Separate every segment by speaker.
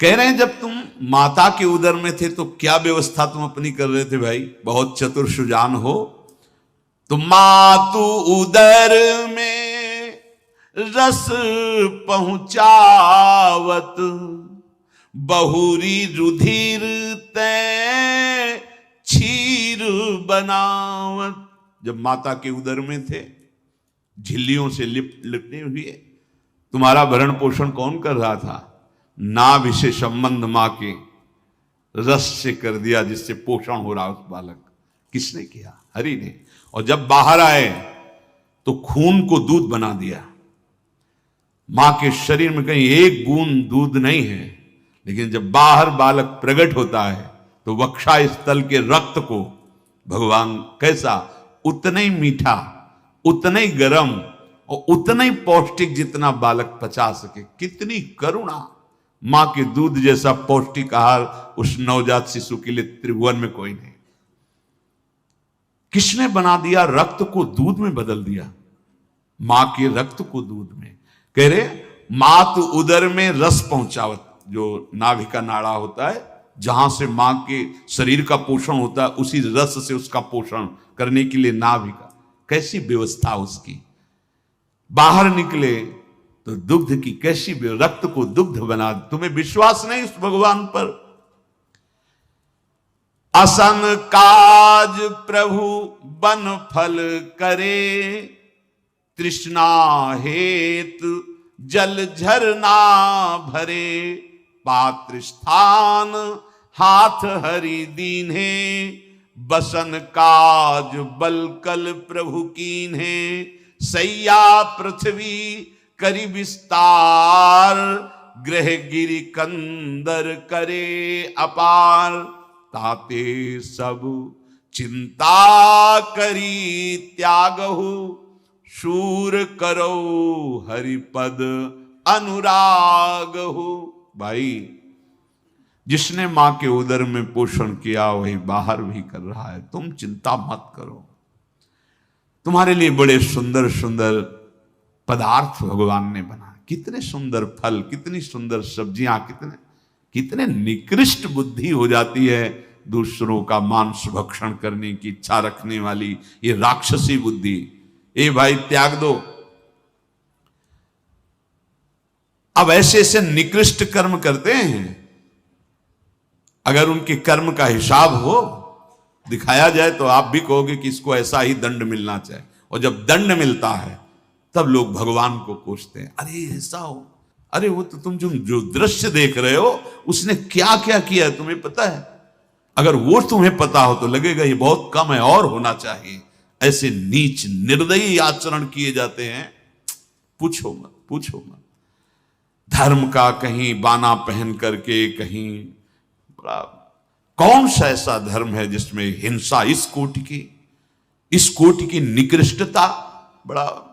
Speaker 1: कह रहे हैं जब तुम माता के उदर में थे तो क्या व्यवस्था तुम अपनी कर रहे थे भाई, बहुत चतुर सुजान हो। तुम मातु उदर में रस पहुंचावत, बहुरी रुधिर तै क्षीर बनावत। जब माता के उदर में थे, झिल्लियों से लिपटे हुए, तुम्हारा भरण पोषण कौन कर रहा था? नाभि से संबंध मां के रस से कर दिया, जिससे पोषण हो रहा उस बालक। किसने किया? हरि ने। और जब बाहर आए तो खून को दूध बना दिया। मां के शरीर में कहीं एक बूंद दूध नहीं है, लेकिन जब बाहर बालक प्रकट होता है तो वक्षा स्थल के रक्त को भगवान कैसा, उतना ही मीठा, उतना ही गर्म और उतना ही पौष्टिक जितना बालक पचा सके। कितनी करुणा! मां के दूध जैसा पौष्टिक आहार उस नवजात शिशु के लिए त्रिभुवन में कोई नहीं। किसने बना दिया? रक्त को दूध में बदल दिया, मां के रक्त को दूध में। कह रहे मात उदर में रस पहुंचावत, जो नाभि का नाड़ा होता है, जहां से मां के शरीर का पोषण होता है, उसी रस से उसका पोषण करने के लिए नाभि का कैसी व्यवस्था उसकी। बाहर निकले तो दुग्ध की कैसी, रक्त को दुग्ध बना। तुम्हें विश्वास नहीं उस भगवान पर? असन काज प्रभु बन फल करे, तृष्णा हेतु जल झरना भरे। पात्र स्थान हाथ हरि दीन्हे, बसन काज बलकल प्रभु कीन्हे। सैया पृथ्वी करी विस्तार, ग्रह गिरि कंदर करे अपार। ताते सब चिंता करी त्यागहु, शूर करो हरिपद अनुरागहु। भाई, जिसने मां के उदर में पोषण किया वही बाहर भी कर रहा है। तुम चिंता मत करो। तुम्हारे लिए बड़े सुंदर सुंदर पदार्थ भगवान ने बनाए। कितने सुंदर फल, कितनी सुंदर सब्जियां, कितने निकृष्ट बुद्धि हो जाती है दूसरों का मांस भक्षण करने की इच्छा रखने वाली ये राक्षसी बुद्धि। ए भाई, त्याग दो। अब ऐसे ऐसे निकृष्ट कर्म करते हैं, अगर उनके कर्म का हिसाब हो, दिखाया जाए, तो आप भी कहोगे कि इसको ऐसा ही दंड मिलना चाहिए। और जब दंड मिलता है तब लोग भगवान को कोसते हैं, अरे ऐसा हो, अरे वो तो तुम जो दृश्य देख रहे हो उसने क्या क्या किया है तुम्हें पता है? अगर वो तुम्हें पता हो तो लगेगा ये बहुत कम है, और होना चाहिए। ऐसे नीच निर्दयी आचरण किए जाते हैं, पूछो मत, पूछो मत। धर्म का कहीं बाना पहन करके, कहीं बड़ा, कौन सा ऐसा धर्म है जिसमें हिंसा इस कोटि की निकृष्टता, बड़ा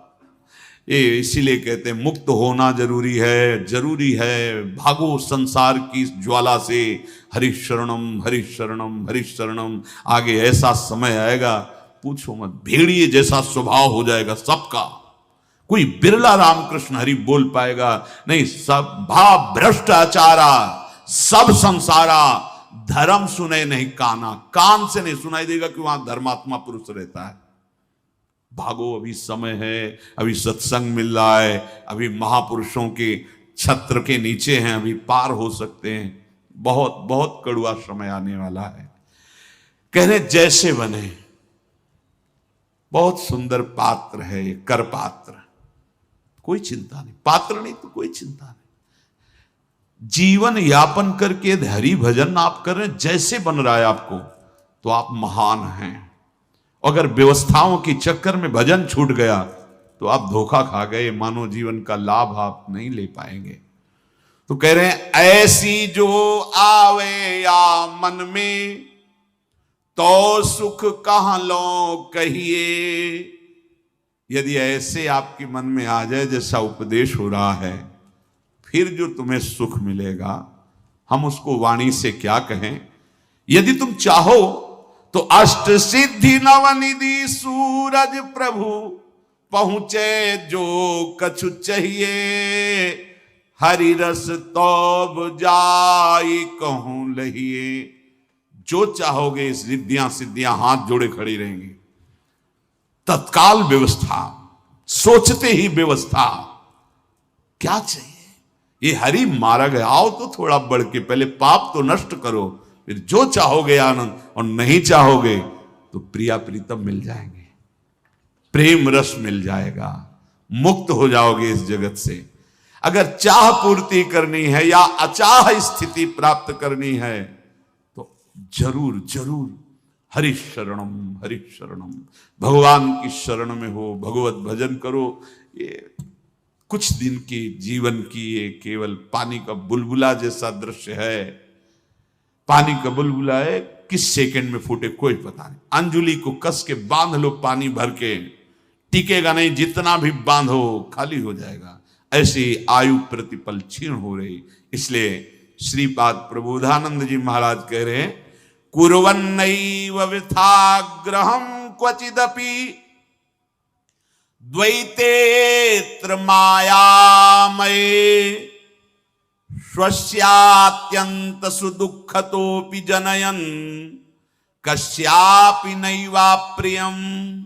Speaker 1: ये इसीलिए कहते हैं मुक्त होना जरूरी है। भागो संसार की ज्वाला से, हरिशरणम हरिशरणम हरिशरणम। आगे ऐसा समय आएगा, पूछो मत, भेड़िए जैसा स्वभाव हो जाएगा सबका। कोई बिरला रामकृष्ण हरि बोल पाएगा नहीं। सब भाव भ्रष्टाचारा, सब संसारा, धर्म सुने नहीं काना। कान से नहीं सुनाई देगा कि वहां धर्मात्मा पुरुष रहता है। भागो, अभी समय है, अभी सत्संग मिल रहा है, अभी महापुरुषों के छत्र के नीचे हैं, अभी पार हो सकते हैं। बहुत बहुत कड़वा समय आने वाला है। कहने जैसे बने, बहुत सुंदर पात्र है ये, कर पात्र, कोई चिंता नहीं। पात्र नहीं तो कोई चिंता नहीं। जीवन यापन करके हरि भजन आप कर रहे हैं, जैसे बन रहा है आपको, तो आप महान हैं। अगर व्यवस्थाओं के चक्कर में भजन छूट गया तो आप धोखा खा गए, मानव जीवन का लाभ आप नहीं ले पाएंगे। तो कह रहे हैं ऐसी जो आवे या मन में, तो सुख कहां लो कहिए। यदि ऐसे आपके मन में आ जाए जैसा उपदेश हो रहा है, फिर जो तुम्हें सुख मिलेगा हम उसको वाणी से क्या कहें। यदि तुम चाहो तो अष्ट सिद्धि नवनिधि सूरज प्रभु, पहुंचे जो कछु चाहिए। हरि रस तौब जाई कहूं लहिए। जो चाहोगे इस रिद्धियां सिद्धियां हाथ जोड़े खड़ी रहेंगी। तत्काल व्यवस्था, सोचते ही व्यवस्था। क्या चाहिए? ये हरि मार्ग है, आओ तो थोड़ा बढ़ के पहले पाप तो नष्ट करो, फिर जो चाहोगे आनंद, और नहीं चाहोगे तो प्रिया प्रीतम मिल जाएंगे, प्रेम रस मिल जाएगा, मुक्त हो जाओगे इस जगत से। अगर चाह पूर्ति करनी है या अचाह स्थिति प्राप्त करनी है तो जरूर जरूर हरि शरणम, भगवान की शरण में हो, भगवत भजन करो। ये कुछ दिन की जीवन की ये केवल पानी का बुलबुला जैसा दृश्य है। पानी का बुलबुला है, किस सेकंड में फूटे कोई पता नहीं। अंजुली को कस के बांध लो पानी भर के, टिकेगा नहीं, जितना भी बांधो खाली हो जाएगा। ऐसी आयु प्रतिपल क्षीण हो रही। इसलिए श्रीपाद प्रबोधानंद जी महाराज कह रहे हैं, कुर्वन्नैव वृथाग्रहं क्वचिदपि द्वैतेत्र मायामये स्वस्यात्यंत सुदुःखतोपि जनयन् कस्यापि नैवाप्रियम्।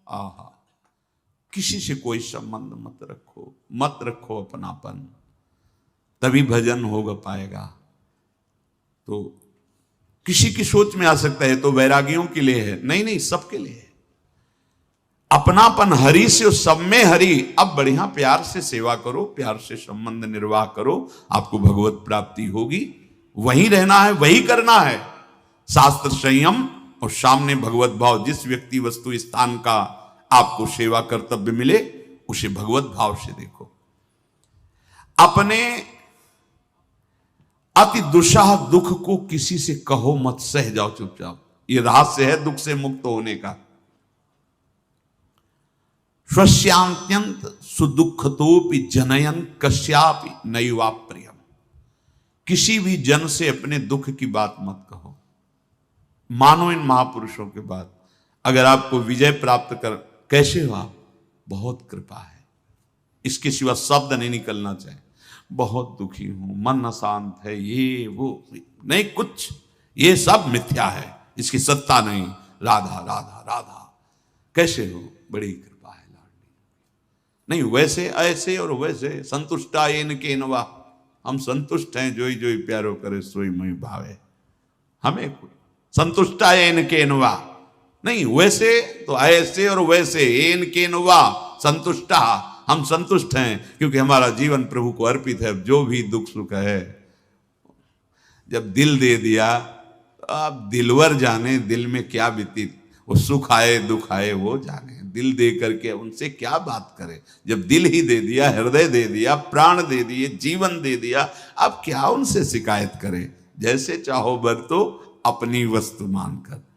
Speaker 1: आहा, किसी से कोई संबंध मत रखो अपनापन, तभी भजन होगा पाएगा। तो किसी की सोच में आ सकता है तो वैरागियों के लिए है, नहीं नहीं, सबके लिए है। अपनापन हरि से, सब में हरि। अब बढ़िया प्यार से सेवा करो, प्यार से संबंध निर्वाह करो, आपको भगवत प्राप्ति होगी। वही रहना है, वही करना है। शास्त्र संयम और सामने भगवत भाव। जिस व्यक्ति वस्तु स्थान का आपको सेवा कर्तव्य मिले उसे भगवत भाव से देखो। अपने अति दुस्साह दुख को किसी से कहो मत, सह जाओ चुपचाप। ये रहस्य है दुख से मुक्त होने का। स्वस्यांत्यंत सुदुःखतोपि जनयन कस्यापि नैवाप्रियम। किसी भी जन से अपने दुख की बात मत कहो। मानो इन महापुरुषों के बात। अगर आपको विजय प्राप्त कर, कैसे हो आप? बहुत कृपा है, इसके सिवा शब्द नहीं निकलना चाहिए। बहुत दुखी हूं, मन अशांत है, ये वो नहीं, कुछ ये सब मिथ्या है, इसकी सत्ता नहीं। राधा राधा राधा, कैसे हो? बड़ी कृपा है लाडली। नहीं, वैसे ऐसे और वैसे संतुष्टा येन केनवा। हम संतुष्ट हैं, जोई जोई प्यारो करे सोई मोहि भावे। हमें संतुष्टा येन केनवा नहीं, वैसे तो ऐसे और वैसे एन केनवा संतुष्टा। हम संतुष्ट हैं क्योंकि हमारा जीवन प्रभु को अर्पित है। जो भी दुख सुख है, जब दिल दे दिया तो आप दिलवर जाने दिल में क्या बीती। वो सुख आए दुख आए वो जाने, दिल दे करके उनसे क्या बात करें। जब दिल ही दे दिया, हृदय दे दिया, प्राण दे दिए, जीवन दे दिया, अब क्या उनसे शिकायत करें। जैसे चाहो बरतो, अपनी वस्तु मानकर।